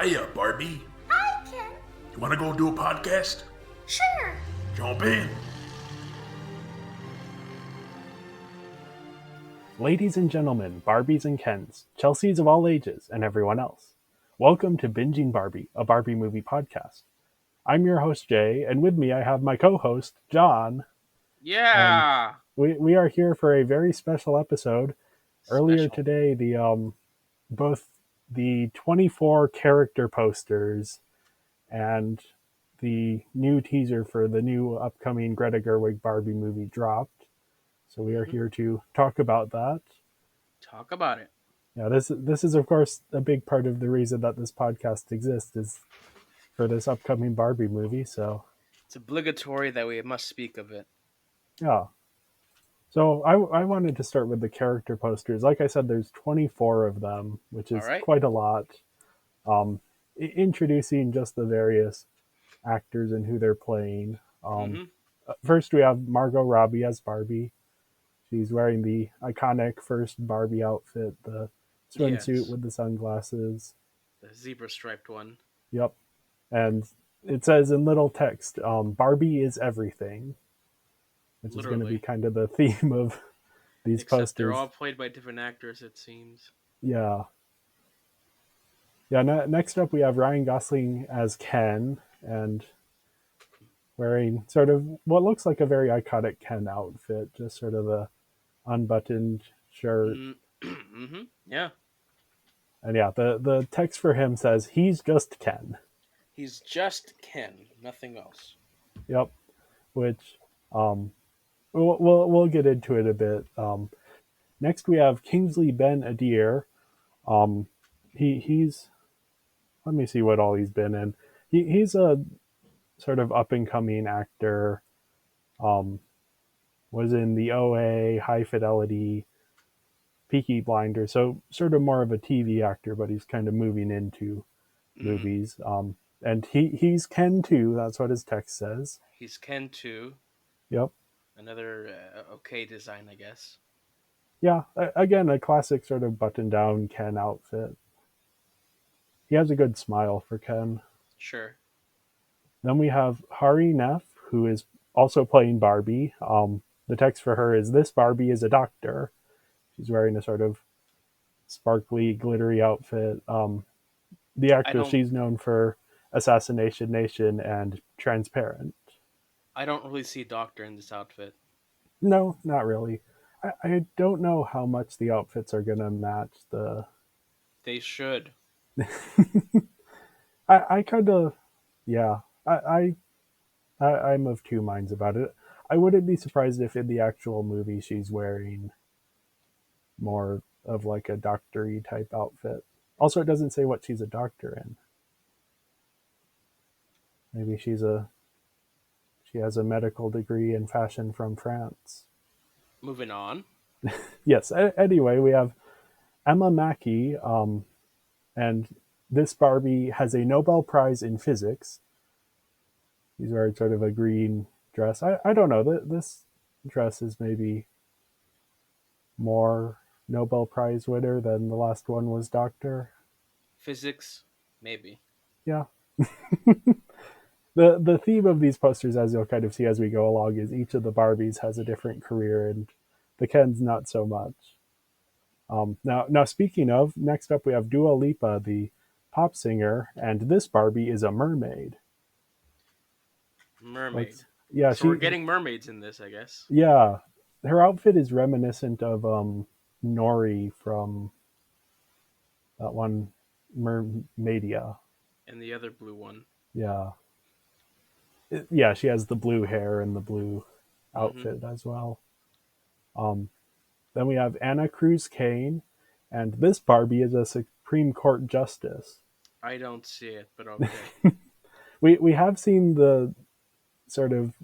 Hiya, Barbie. Hi, Ken. You want to go do a podcast? Sure. Jump in. Ladies and gentlemen, Barbies and Kens, Chelseas of all ages, and everyone else. Welcome to Binging Barbie, a Barbie movie podcast. I'm your host, Jay, and with me I have my co-host, John. And Yeah. we are here for a very special episode. Earlier Special. today, both the 24 character posters and the new teaser for the new upcoming Greta Gerwig Barbie movie dropped. So we are here to talk about that. Talk about it. Yeah, this is of course a big part of the reason that this podcast exists is for this upcoming Barbie movie. So It's obligatory that we must speak of it. yeah. So I wanted to start with the character posters. Like I said, there's 24 of them, which is All right. quite a lot. Introducing just the various actors and who they're playing. Mm-hmm. First, we have Margot Robbie as Barbie. She's wearing the iconic first Barbie outfit, the swimsuit Yes. with the sunglasses. The zebra striped one. Yep. And it says in little text, Barbie is everything, which is going to be Literally. kind of the theme of these Except posters. they're all played by different actors, it seems. Yeah. Yeah, next up we have Ryan Gosling as Ken, and wearing sort of what looks like a very iconic Ken outfit, just sort of a unbuttoned shirt. Mm-hmm. Yeah. And yeah, the text for him says, he's just Ken. He's just Ken, nothing else. Yep. Which, we'll get into it a bit. Next we have Kingsley Ben Adir. He's let me see what all he's been in. He's a sort of up and coming actor. Was in the OA, High Fidelity, Peaky Blinders, so sort of more of a TV actor, but he's kind of moving into movies. And he's Ken too. That's what his text says. He's Ken too. Yep. Another okay design, I guess. Yeah. Again, a classic sort of button-down Ken outfit. He has a good smile for Ken. Sure. Then we have Hari Neff, who is also playing Barbie. The text for her is, "This Barbie is a doctor." She's wearing a sort of sparkly, glittery outfit. The actress, she's known for Assassination Nation and Transparent. I don't really see Doctor in this outfit. No, not really. I don't know how much the outfits are going to match the... They should. I kind of... Yeah. I'm of two minds about it. I wouldn't be surprised if in the actual movie she's wearing more of like a doctor-y type outfit. Also, it doesn't say what she's a doctor in. Maybe she has a medical degree in fashion from France. Moving on. Yes. Anyway, we have Emma Mackey, and this Barbie has a Nobel Prize in physics. She's wearing sort of a green dress. I don't know. This dress is maybe more Nobel Prize winner than the last one was Doctor. Physics, maybe. Yeah. The theme of these posters, as you'll kind of see as we go along, is each of the Barbies has a different career, and the Kens not so much. Now speaking of, next up we have Dua Lipa, the pop singer, and this Barbie is a mermaid. Mermaid. Yeah, so we're getting mermaids in this, I guess. Yeah, her outfit is reminiscent of Nori from that one Mermaidia. And the other blue one. Yeah. Yeah, she has the blue hair and the blue outfit as well. Then we have Anna Cruz Kane, and this Barbie is a Supreme Court justice. I don't see it, but okay. We have seen the sort of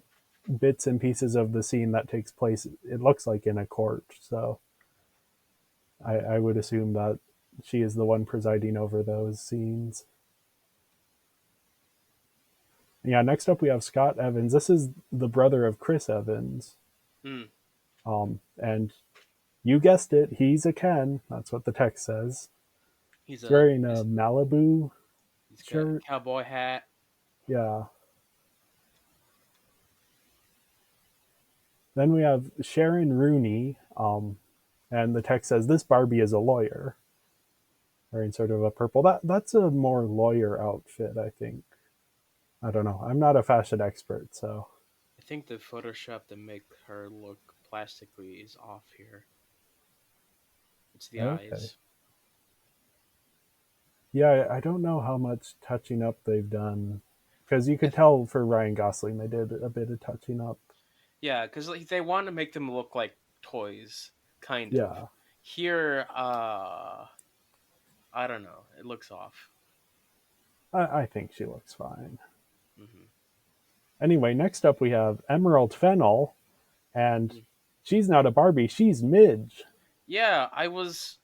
bits and pieces of the scene that takes place, it looks like, in a court, so I would assume that she is the one presiding over those scenes. Yeah, next up we have Scott Evans. This is the brother of Chris Evans. And you guessed it, he's a Ken. That's what the text says. He's wearing a Malibu He's got a Sure. cowboy hat. Yeah. Then we have Sharon Rooney, and the text says, "This Barbie is a lawyer," wearing sort of a purple. That's a more lawyer outfit, I think. I don't know. I'm not a fashion expert, so I think the Photoshop to make her look plastically is off here. It's the okay. eyes. Yeah, I don't know how much touching up they've done, because you I could tell for Ryan Gosling they did a bit of touching up. Yeah, because like, they want to make them look like toys, kind of. Yeah, Here, I don't know. It looks off. I think she looks fine. Hmm. Anyway, next up we have Emerald Fennel, and she's not a Barbie, she's Midge. Yeah, I was.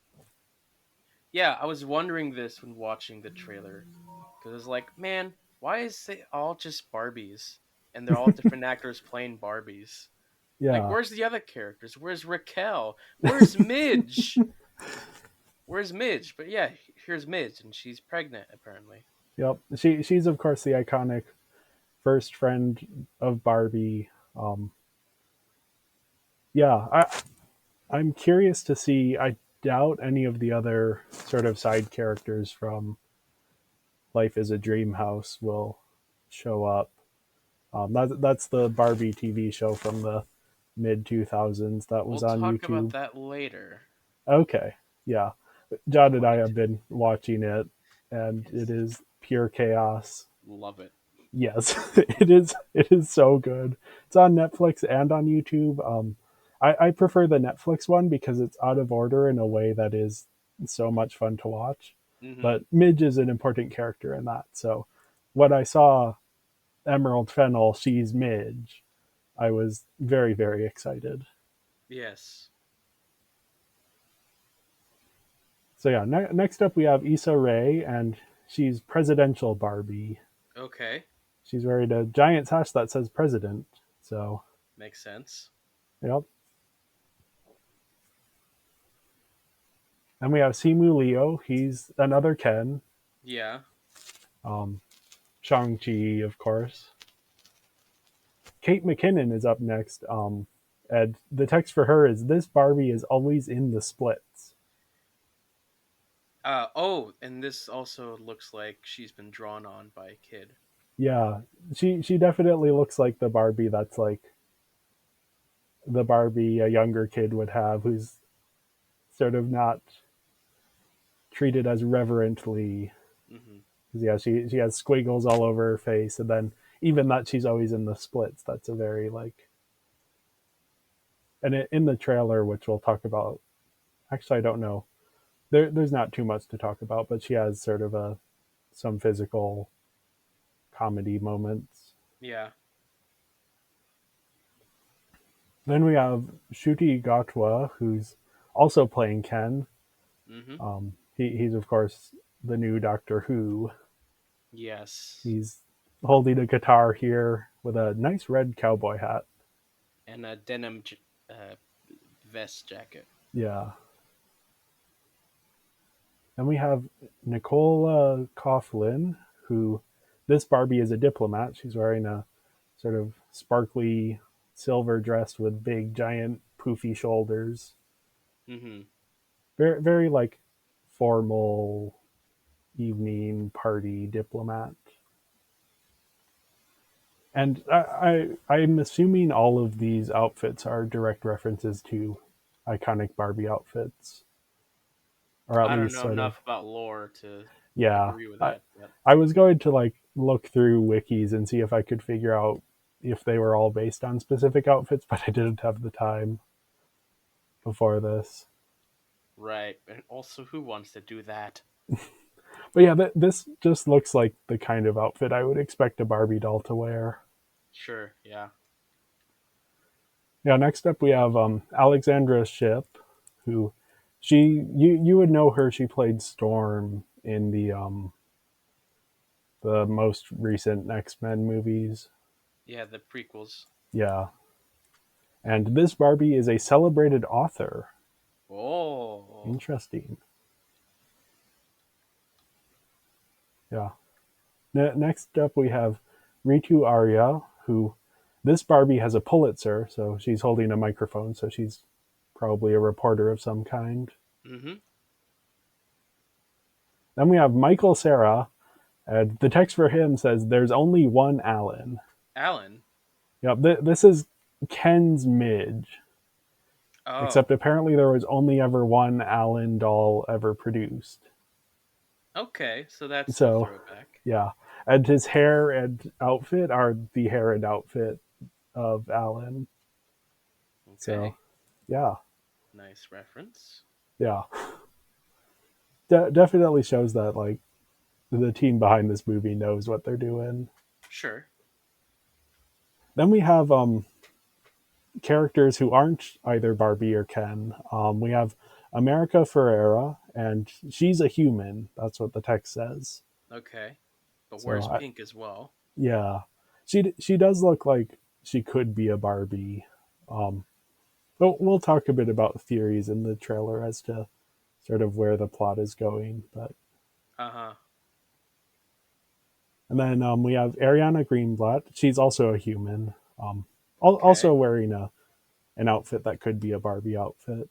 Yeah, I was wondering this when watching the trailer, because it's like, man, why is they all just Barbies, and they're all different actors playing Barbies? Like, Yeah, where's the other characters? Where's Raquel? Where's Midge? Where's Midge? But yeah, here's Midge, and she's pregnant apparently. yep. She's of course the iconic first friend of Barbie. Um, yeah, I'm curious to see. I doubt any of the other sort of side characters from Life is a Dream House will show up. That's the Barbie TV show from the mid 2000s that We'll was on talk about YouTube. that later. Okay, yeah. John and I Quite. have been watching it, and it Yes. is pure chaos. Love it. Yes, it is. It is so good. It's on Netflix and on YouTube. I prefer the Netflix one because it's out of order in a way that is so much fun to watch. Hmm. But Midge is an important character in that. So when I saw Emerald Fennel, she's Midge, I was very, very excited. Yes. So yeah, next up we have Issa Rae, and she's presidential Barbie. Okay. She's wearing a giant sash that says president. So, Makes sense. yep. And we have Simu Liu. He's another Ken. Yeah. Um, Shang-Chi, of course. Kate McKinnon is up next. And the text for her is, "This Barbie is always in the splits." Oh, and this also looks like she's been drawn on by a kid. Yeah, she definitely looks like the Barbie that's like the Barbie a younger kid would have, who's sort of not treated as reverently. Hmm. Yeah, she has squiggles all over her face, and then even that she's always in the splits. That's a very like, and in the trailer, which we'll talk about. Actually, I don't know. There's not too much to talk about, but she has sort of a some physical comedy moments. Yeah. Then we have Shuti Gatwa, who's also playing Ken. Hmm. He's of course the new Doctor Who. Yes. He's holding a guitar here with a nice red cowboy hat. And a denim uh, vest jacket. Yeah. And we have Nicola Coughlin, who this Barbie is a diplomat. She's wearing a sort of sparkly silver dress with big, giant, poofy shoulders. Hmm. Very, very like formal evening party diplomat. And I'm assuming all of these outfits are direct references to iconic Barbie outfits, or at I don't least know sort of. enough about lore to Yeah, agree with I, that, but I was going to like look through wikis and see if I could figure out if they were all based on specific outfits, but I didn't have the time before this. right. And also, who wants to do that? But yeah, this just looks like the kind of outfit I would expect a Barbie doll to wear. Sure. Yeah. Yeah, next up we have Alexandra Shipp, who you would know her. She played Storm in the most recent X-Men movies. Yeah. The prequels. Yeah, and this Barbie is a celebrated author. Oh. Interesting. Yeah. Next up, we have Ritu Arya, who this Barbie has a Pulitzer, so she's holding a microphone, so she's probably a reporter of some kind. Mm-hmm. Then we have Michael Sarah, and the text for him says, "There's only one Alan." Alan. Yep, this is Ken's Midge, Oh, except apparently there was only ever one Alan doll ever produced. okay. So that's a So, throwback. yeah. And his hair and outfit are the hair and outfit of Alan. So, Okay. yeah. Nice reference. Yeah. Definitely shows that, like, the team behind this movie knows what they're doing. Sure. Then we have characters who aren't either Barbie or Ken. We have America Ferrera, and she's a human. That's what the text says. Okay. But So, where's Pink as well? yeah, she does look like she could be a Barbie. Um, but we'll talk a bit about theories in the trailer as to sort of where the plot is going. But Uh-huh. and then we have Ariana Greenblatt. She's also a human. Also Okay. wearing an outfit that could be a Barbie outfit.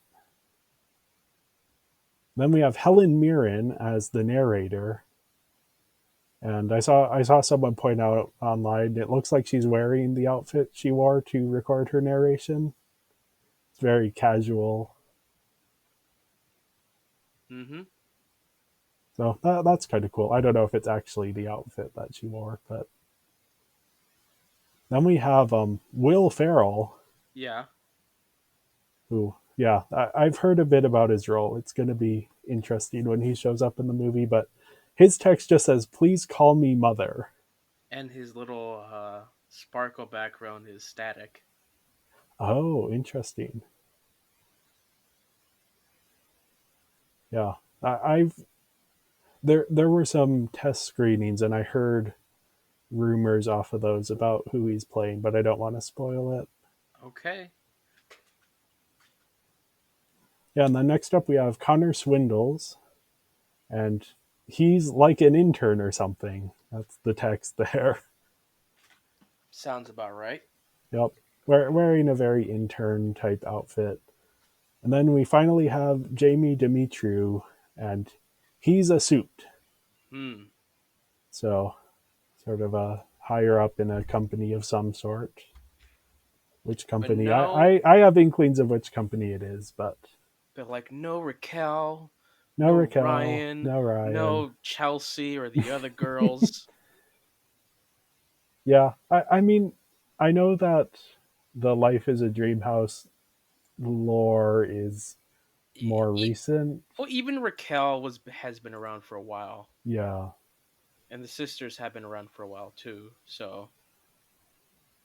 Then we have Helen Mirren as the narrator. And I saw someone point out online it looks like she's wearing the outfit she wore to record her narration. It's very casual. Mm-hmm. So that's kind of cool. I don't know if it's actually the outfit that she wore, but then we have Will Ferrell, Yeah. who, yeah, I've heard a bit about his role. It's going to be interesting when he shows up in the movie, but his text just says, "Please call me mother." And his little sparkle background is static. Oh, interesting. Yeah, I've there were some test screenings, and I heard rumors off of those about who he's playing, but I don't want to spoil it. Okay. Yeah, and then next up we have Connor Swindles, and he's like an intern or something. That's the text there. Sounds about right. Yep, wearing a very intern type outfit. And then we finally have Jamie Demetriou, and he's a suit. Hmm. So, sort of a higher up in a company of some sort. Which But company? no, I have inklings of which company it is, but but like no Raquel, no no Raquel, Ryan, no Ryan. no Chelsea or the other girls. Yeah, I mean, I know that the Life is a Dream House lore is E- more e- recent. well, even Raquel has been around for a while, Yeah, and the sisters have been around for a while too. So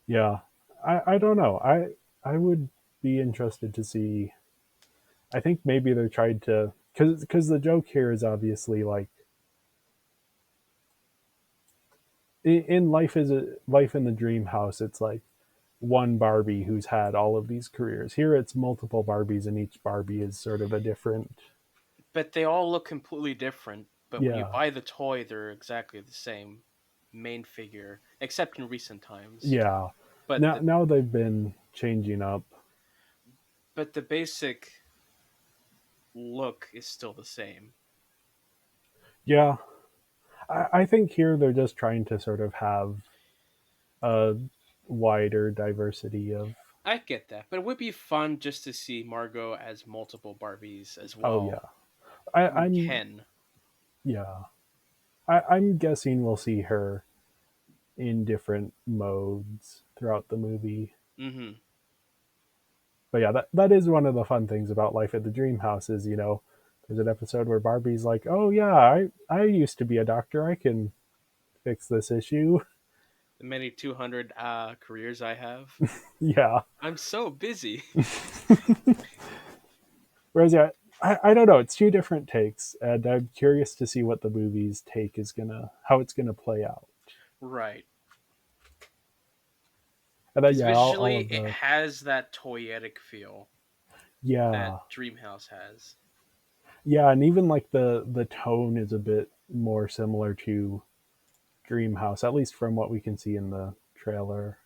yeah. I don't know. I would be interested to see. I think maybe they're trying to because the joke here is obviously like in Life in the Dream House, it's like one Barbie who's had all of these careers. Here it's multiple Barbies, and each Barbie is sort of a different. but they all look completely different. But when you Yeah, buy the toy, they're exactly the same main figure, except in recent times. yeah. But Now they've been changing up. the basic look is still the same. Yeah, I think here they're just trying to sort of have a wider diversity of. I get that, but it would be fun just to see Margot as multiple Barbies as Oh well. yeah, Even I'm Ken. yeah. I'm guessing we'll see her in different modes throughout the movie. Mm-hmm. But yeah, that is one of the fun things about Life at the Dream House is, there's an episode where Barbie's like, "Oh yeah, I used to be a doctor. I can fix this issue." The many 200 careers I have. Yeah. I'm so busy. Whereas yeah, I don't know. It's two different takes, and I'm curious to see what the movie's take is how it's gonna play out. Right. And then Because yeah, all visually, of it the has that toyetic feel that yeah, Dreamhouse has. yeah, and even like the tone is a bit more similar to dream house, at least from what we can see in the trailer.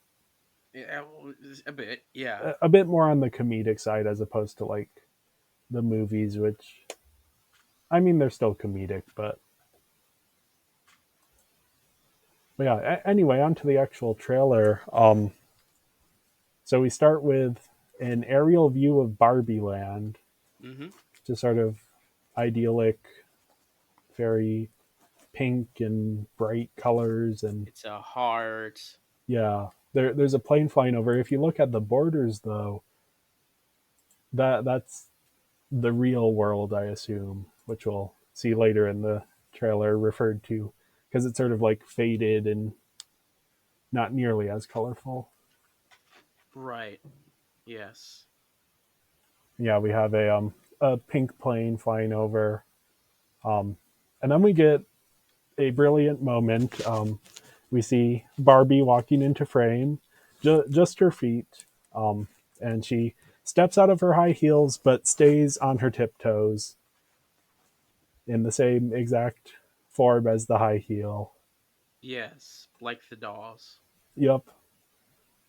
Yeah, well, a bit. Yeah. A bit more on the comedic side as opposed to like the movies, which I mean they're still comedic, but yeah. Anyway, on to the actual trailer. So we start with an aerial view of Barbie Land, Mm-hmm. just sort of idyllic, very pink and bright colors, and It's a heart. yeah, there's a plane flying over. If you look at the borders, though, that's the real world, I assume, which we'll see later in the trailer referred to, because it's sort of like faded and not nearly as colorful. Right. Yes. Yeah, we have a pink plane flying over, um, and then we get a brilliant moment. We see Barbie walking into frame, just her feet, and she steps out of her high heels but stays on her tiptoes in the same exact form as the high heel. Yes. Like the dolls. Yep.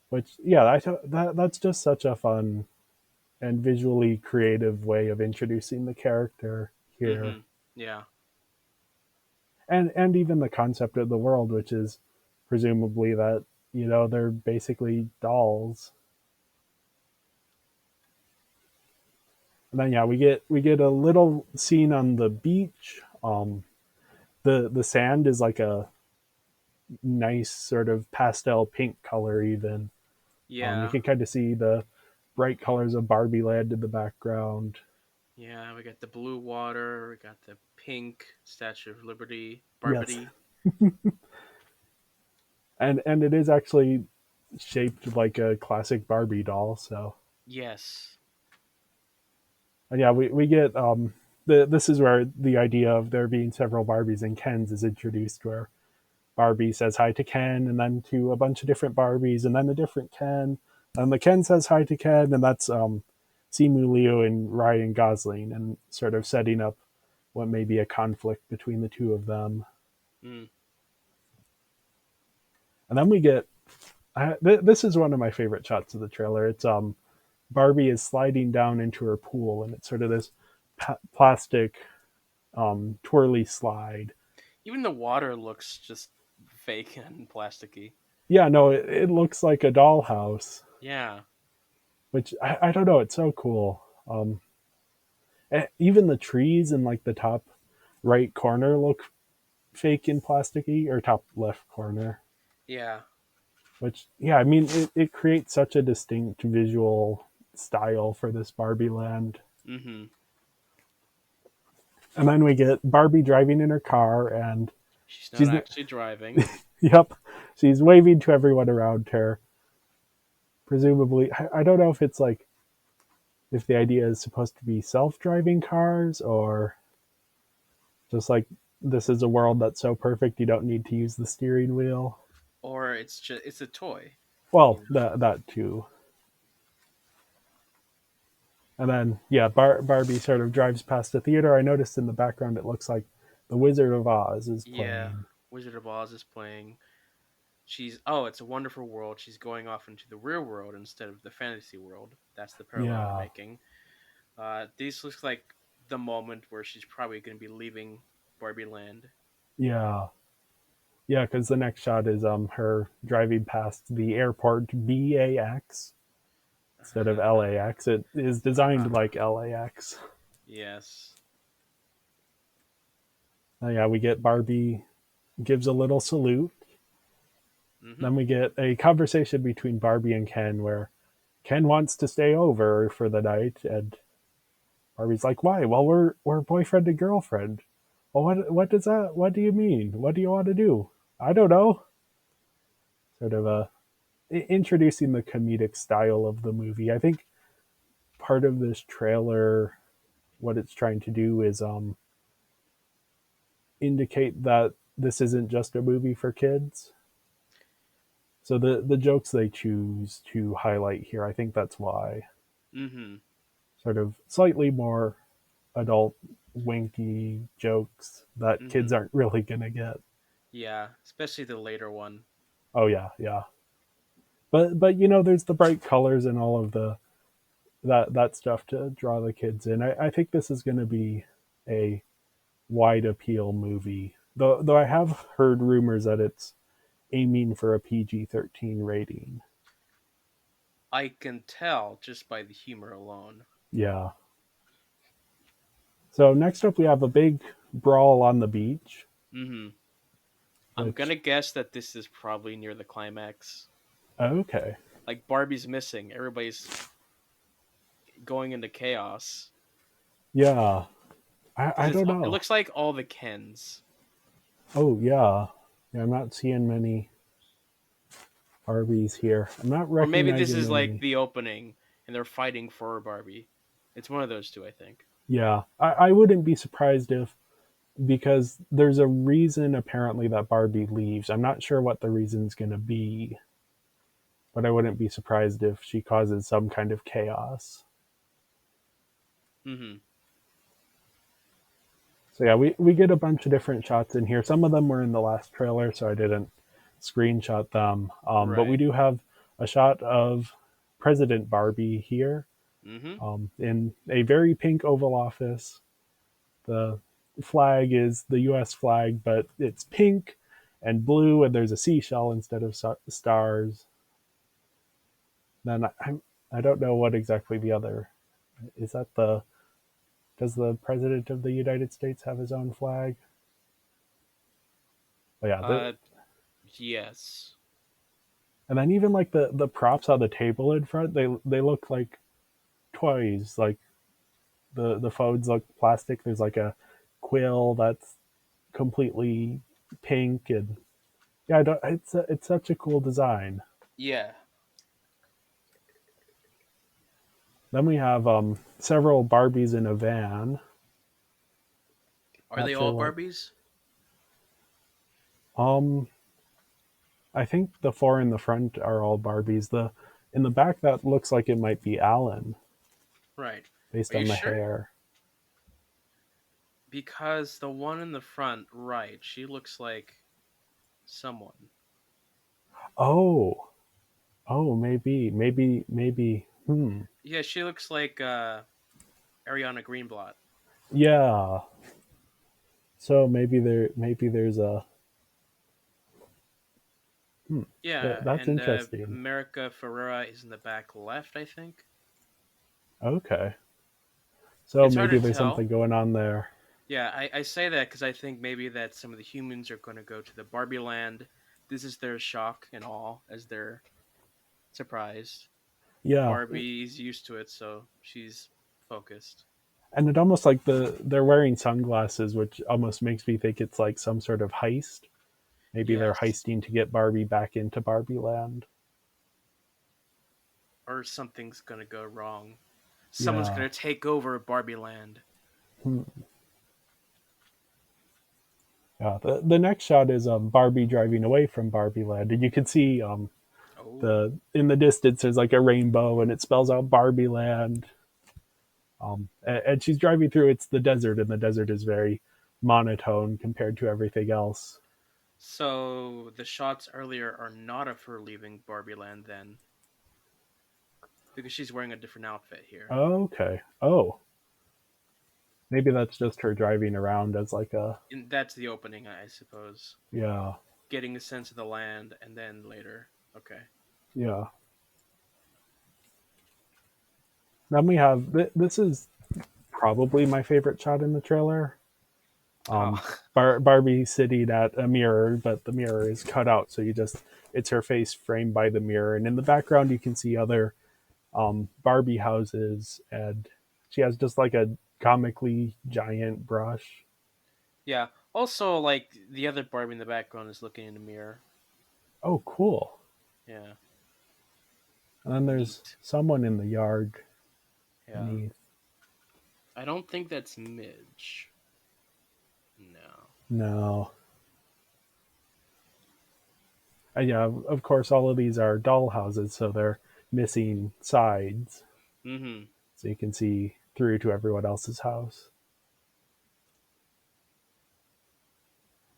Which, yeah, that's just such a fun and visually creative way of introducing the character here, Mm-hmm. Yeah. and even the concept of the world, which is presumably that they're basically dolls. And then yeah, we get a little scene on the beach. The sand is like a nice sort of pastel pink color. Even you Yeah. can kind of see the bright colors of Barbie Land in the background. Yeah. We got the blue water. We got the pink Statue of Liberty. Yes, Barbity. and it is actually shaped like a classic Barbie doll. So Yes. and yeah, we get this is where the idea of there being several Barbies and Kens is introduced, where Barbie says hi to Ken, and then to a bunch of different Barbies, and then a different Ken. And the Ken says hi to Ken, and that's Simu Liu and Ryan Gosling, and sort of setting up what may be a conflict between the two of them. Mm. And then we get this is one of my favorite shots of the trailer. It's Barbie is sliding down into her pool, and it's sort of this plastic twirly slide. Even the water looks just fake and plasticky. Yeah, no, it looks like a dollhouse, Yeah. which I don't know. It's so cool. Even the trees in like the top right corner look fake and plasticky, or top left corner. Yeah. Which, yeah, I mean, it creates such a distinct visual style for this Barbie land. Mm-hmm. And then we get Barbie driving in her car, and She's not she's, actually driving. yep, she's waving to everyone around her. Presumably, I don't know if it's like, if the idea is supposed to be self driving cars, or just like this is a world that's so perfect you don't need to use the steering wheel. Or it's a toy. You Well, know? that too. And then, yeah, Barbie sort of drives past the theater. I noticed in the background it looks like The Wizard of Oz is Yeah. playing. Wizard of Oz is playing. Oh, it's a wonderful world. She's going off into the real world instead of the fantasy world. That's the parallel they're Yeah, making. This looks like the moment where she's probably going to be leaving Barbie Land. yeah, yeah. Because the next shot is her driving past the airport BAX instead of LAX. It is designed like LAX. Yes. Yeah, we get Barbie gives a little salute. Mm-hmm. Then we get a conversation between Barbie and Ken, where Ken wants to stay over for the night, and Barbie's like, "Why? Well, we're boyfriend and girlfriend." Well, what does that? What do you mean? What do you want to do? I don't know. Sort of introducing the comedic style of the movie. I think part of this trailer, what it's trying to do is indicate that this isn't just a movie for kids. So the jokes they choose to highlight here, I think that's why. Mm-hmm. Sort of slightly more adult winky jokes that Mm-hmm. kids aren't really gonna get. Yeah, especially the later one. Oh yeah, yeah. But there's the bright colors and all of the that stuff to draw the kids in. I think this is going to be a wide appeal movie. Though I have heard rumors that it's aiming for a PG-13 rating. I can tell just by the humor alone. Yeah. So next up we have a big brawl on the beach, Mm-hmm. I'm which gonna guess that this is probably near the climax. okay. Like Barbie's missing, everybody's going into chaos. Yeah. I Because don't it know. looks like all the Kens. Oh yeah. Yeah, I'm not seeing many Barbies here. I'm not Or maybe this recognizing is like any. the opening and they're fighting for Barbie. It's one of those two, I think. Yeah. I wouldn't be surprised if because there's a reason apparently that Barbie leaves. I'm not sure what the reason's going to be, but I wouldn't be surprised if she causes some kind of chaos. Mm-hmm. So yeah, we get a bunch of different shots in here. Some of them were in the last trailer, so I didn't screenshot them. But we Right. do have a shot of President Barbie here Mm-hmm. in a very pink Oval Office. The flag is the U.S. flag, but it's pink and blue, and there's a seashell instead of stars. Then I don't know what exactly the other is. That the Does the president of the United States have his own flag? Oh yeah, Uh yes. and then even like the props on the table in front, they look like toys. Like the phones look plastic. There's like a quill that's completely pink, and yeah, it's such a cool design. Yeah. Then we have several Barbies in a van. Are Not they sure all what. Barbies? Um, I think the four in the front are all Barbies. The in the back that looks like it might be Alan Right. based Are you on the sure? hair. Because the one in the front, right, she looks like someone. Oh, maybe. Hmm. Yeah, she looks like Ariana Greenblatt. Yeah. So maybe there's a hmm. Yeah, That's and interesting. America Ferrera is in the back left, I think. Okay. So It's hard maybe to there's tell. something going on there. Yeah, I say that because I think maybe that some of the humans are going to go to the Barbie land. This is their shock and awe as they're surprised. Yeah. Barbie's used to it, so she's focused. And it almost like they're wearing sunglasses, which almost makes me think it's like some sort of heist. Maybe they're Yes. heisting to get Barbie back into Barbie Land. Or something's going to go wrong. Someone's Yeah. going to take over Barbie land. Hmm. Yeah. The next shot is Barbie driving away from Barbie Land, and you can see Oh. the in the distance there's like a rainbow, and it spells out Barbie Land. And she's driving through. It's the desert, and the desert is very monotone compared to everything else. So the shots earlier are not of her leaving Barbie land then, because she's wearing a different outfit here. Okay. Oh, maybe that's just her driving around as like a And that's the opening, I suppose. yeah, Getting a sense of the land, and then later. Okay. yeah. Then we have this is probably my favorite shot in the trailer. Um, Oh, Barbie sitting at a mirror, but the mirror is cut out, so you just it's her face framed by the mirror, and in the background you can see other Barbie houses, and she has just like a comically giant brush. yeah. Also, like the other Barbie in the background is looking in the mirror. Oh, cool. Yeah. And then there's Neat. someone in the yard Yeah. beneath. I don't think that's Midge. No. No. Yeah, of course, all of these are doll houses, so they're missing sides, Mm-hmm. so you can see through to everyone else's house.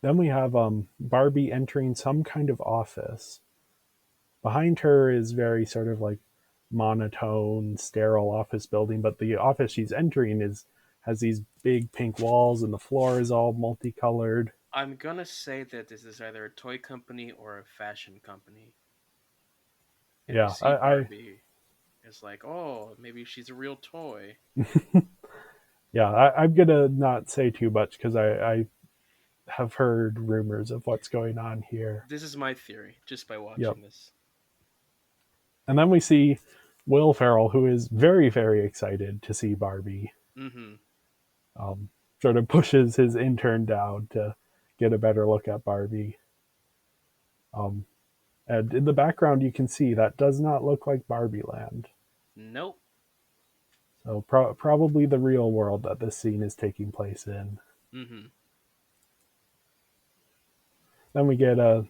Then we have Barbie entering some kind of office. Behind her is very sort of like monotone, sterile office building, but the office she's entering is has these big pink walls and the floor is all multicolored. I'm gonna say that this is either a toy company or a fashion company. And we Yeah, see Barbie. It's like, oh, maybe she's a real toy. I'm gonna not say too much because I have heard rumors of what's going on here. This is my theory, just by Yep. watching this. And then we see Will Ferrell, who is very, very excited to see Barbie. Mm-hmm. Um, Sort of pushes his intern down to get a better look at Barbie. Um, and in the background, you can see that does not look like Barbie Land. Nope. So probably the real world that this scene is taking place in. Mm-hmm. Then we get a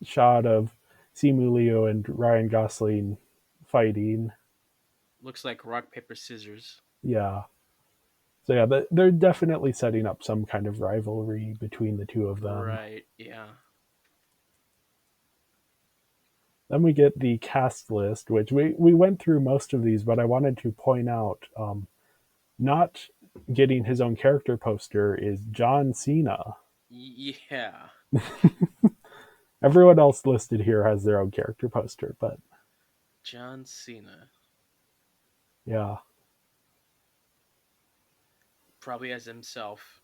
shot of Simu Liu and Ryan Gosling fighting. Looks like rock, paper, scissors. Yeah. So yeah, they're definitely setting up some kind of rivalry between the two of them. Right, yeah. Then we get the cast list, which we went through most of these, but I wanted to point out not getting his own character poster is John Cena. Yeah. Everyone else listed here has their own character poster, but John Cena. yeah. Probably as himself,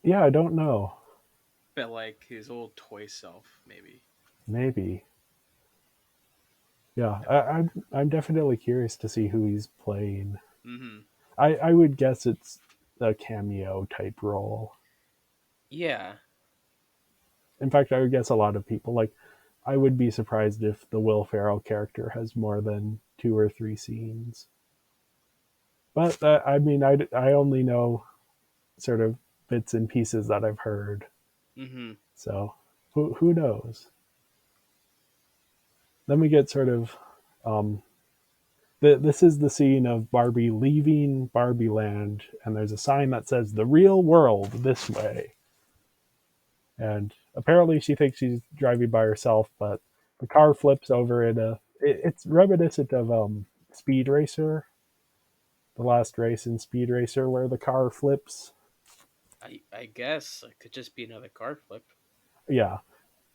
Yeah, I don't know. but like his old toy self, maybe. Maybe. Yeah, I'm definitely curious to see who he's playing. Mm-hmm. I would guess it's a cameo type role. Yeah. In fact, I would guess a lot of people like. I would be surprised if the Will Ferrell character has more than 2 or 3 scenes. But I mean, I only know sort of bits and pieces that I've heard. Mm-hmm. So who knows? Then we get sort of this is the scene of Barbie leaving Barbie Land, and there's a sign that says "The real world this way." And apparently, she thinks she's driving by herself, but the car flips over in a. It's reminiscent of Speed Racer, the last race in Speed Racer, where the car flips. I guess it could just be another car flip. Yeah,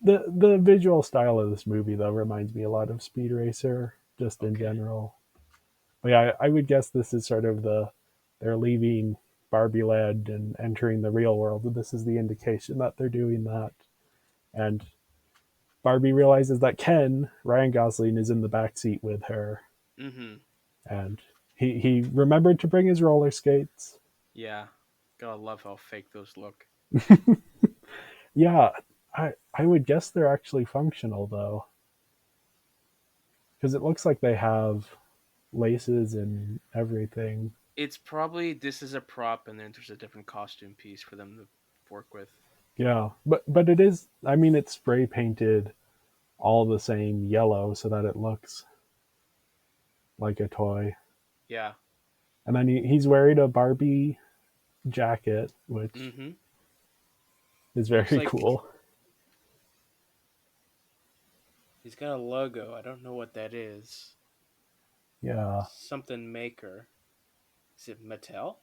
the visual style of this movie though reminds me a lot of Speed Racer, just in Okay. general. But yeah, I would guess this is sort of they're leaving Barbie Land and entering the real world. And this is the indication that they're doing that. And Barbie realizes that Ken, Ryan Gosling, is in the back seat with her. Mm-hmm. And he remembered to bring his roller skates. Yeah. Gotta love how fake those look. Yeah, I would guess they're actually functional though. Because it looks like they have laces and everything. It's probably this is a prop and then there's a different costume piece for them to work with. Yeah, but it is. I mean, it's spray painted all the same yellow so that it looks like a toy. Yeah. And then he's wearing a Barbie jacket, which Mm-hmm. is Looks very like cool. he's got a logo. I don't know what that is. Yeah, Something maker. Is it Mattel?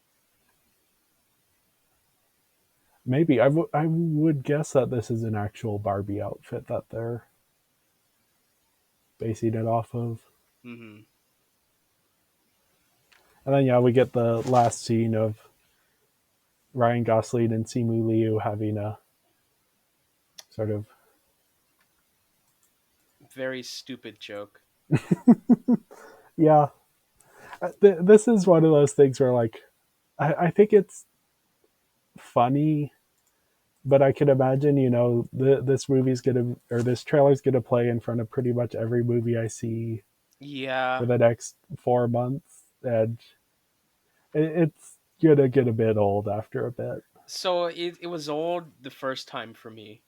maybe I would guess that this is an actual Barbie outfit that they're basing it off of. Mm-hmm. And then yeah, we get the last scene of Ryan Gosling and Simu Liu having a sort of Very stupid joke. yeah. This is one of those things where like I think it's funny, but I can imagine this movie's gonna or this trailer's gonna play in front of pretty much every movie I see for Yeah. the next 4 months, and it's gonna get a bit old after a bit. So it was old the first time for me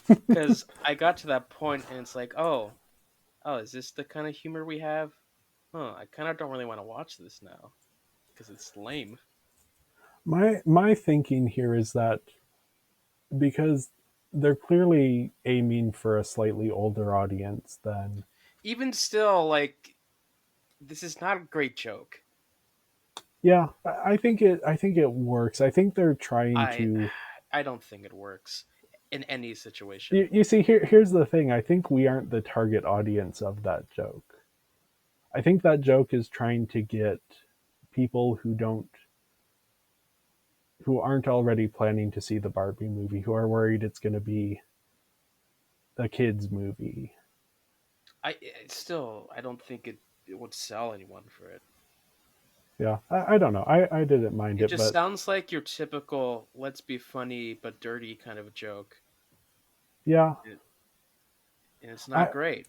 because I got to that point and it's like, oh, is this the kind of humor we have? Huh, I kind of don't really want to watch this now because it's lame. My thinking here is that because they're clearly aiming for a slightly older audience than. Even still, like, this is not a great joke. Yeah, I think it works. I think they're trying I to. I don't think it works in any situation. You see, here's the thing. I think we aren't the target audience of that joke. I think that joke is trying to get people who aren't already planning to see the Barbie movie, who are worried it's going to be a kids movie. I don't think it would sell anyone for it. Yeah, I don't know. I didn't mind It it, just but sounds like your typical "let's be funny but dirty" kind of joke, yeah, and it's I not great.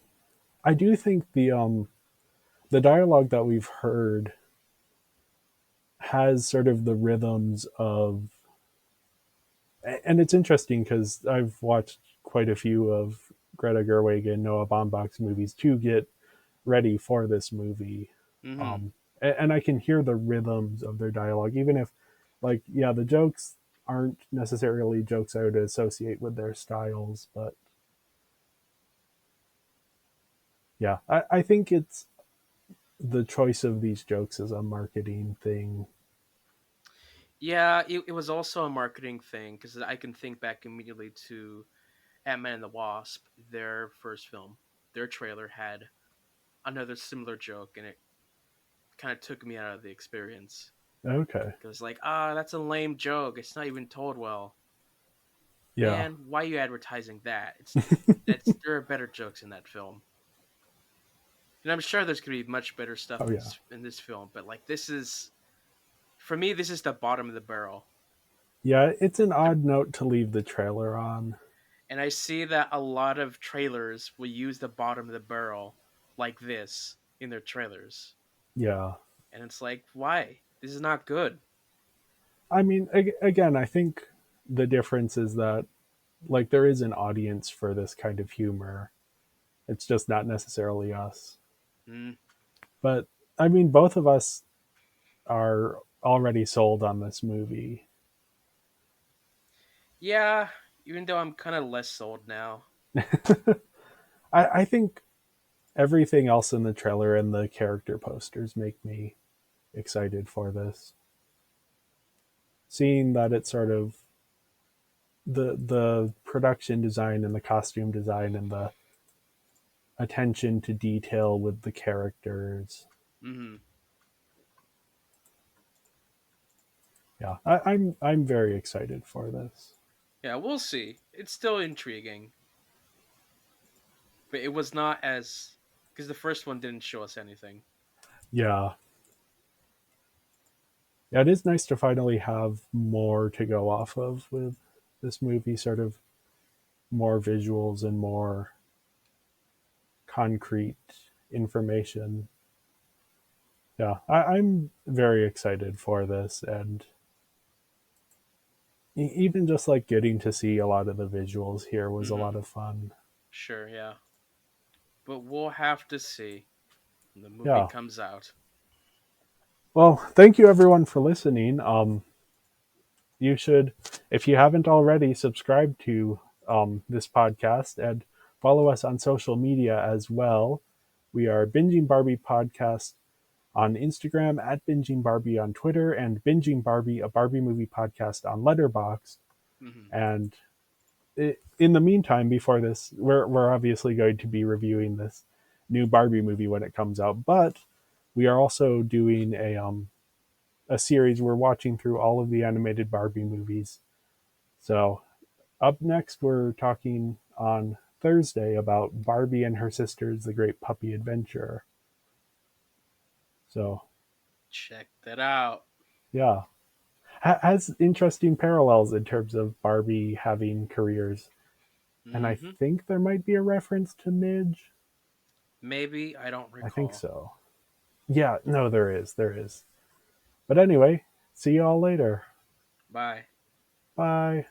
I do think the dialogue that we've heard has sort of the rhythms of, and it's interesting because I've watched quite a few of Greta Gerwig and Noah Baumbach's movies to get ready for this movie. Hmm. And I can hear the rhythms of their dialogue, even if, like, yeah, the jokes aren't necessarily jokes I would associate with their styles, but yeah, I think it's the choice of these jokes as a marketing thing. Yeah, it was also a marketing thing because I can think back immediately to Ant-Man and the Wasp, their first film. Their trailer had another similar joke, and it kind of took me out of the experience. Okay. Because like, that's a lame joke. It's not even told well. Yeah. Man, why are you advertising that? There are better jokes in that film, and I'm sure there's gonna be much better stuff Oh, yeah. in this film. But like, this is for me, this is the bottom of the barrel. Yeah, it's an The, odd note to leave the trailer on. and I see that a lot of trailers will use the bottom of the barrel like this in their trailers, Yeah. and it's like, why? This is not good. I mean, again, I think the difference is that, like, there is an audience for this kind of humor. It's just not necessarily us. Mm. But I mean, both of us are already sold on this movie. Yeah, even though I'm kind of less sold now. I think everything else in the trailer and the character posters make me excited for this. Seeing that it's sort of the production design and the costume design and the attention to detail with the characters. Hmm. Yeah, I'm very excited for this. Yeah, we'll see. It's still intriguing, but it was not as because the first one didn't show us anything. Yeah, yeah, it is nice to finally have more to go off of with this movie. Sort of more visuals and more concrete information. Yeah, I'm very excited for this, and even just like getting to see a lot of the visuals here was a lot Hmm. of fun. Sure, yeah, but we'll have to see when the movie Yeah. comes out. Well, thank you everyone for listening. You should, if you haven't already, subscribe to this podcast and follow us on social media as well. We are Binging Barbie Podcast on Instagram, at Binging Barbie on Twitter, and Binging Barbie, a Barbie movie podcast on Letterboxd. Hmm. And in the meantime, before this, we're obviously going to be reviewing this new Barbie movie when it comes out, but we are also doing a series. We're watching through all of the animated Barbie movies. So up next, we're talking on Thursday about Barbie and her sisters, The Great Puppy Adventure. So Check that out. yeah, has interesting parallels in terms of Barbie having careers, and I Hmm. think there might be a reference to Midge. Maybe I don't I think recall. so. Yeah, no, there is. But anyway, see y'all later. Bye. Bye.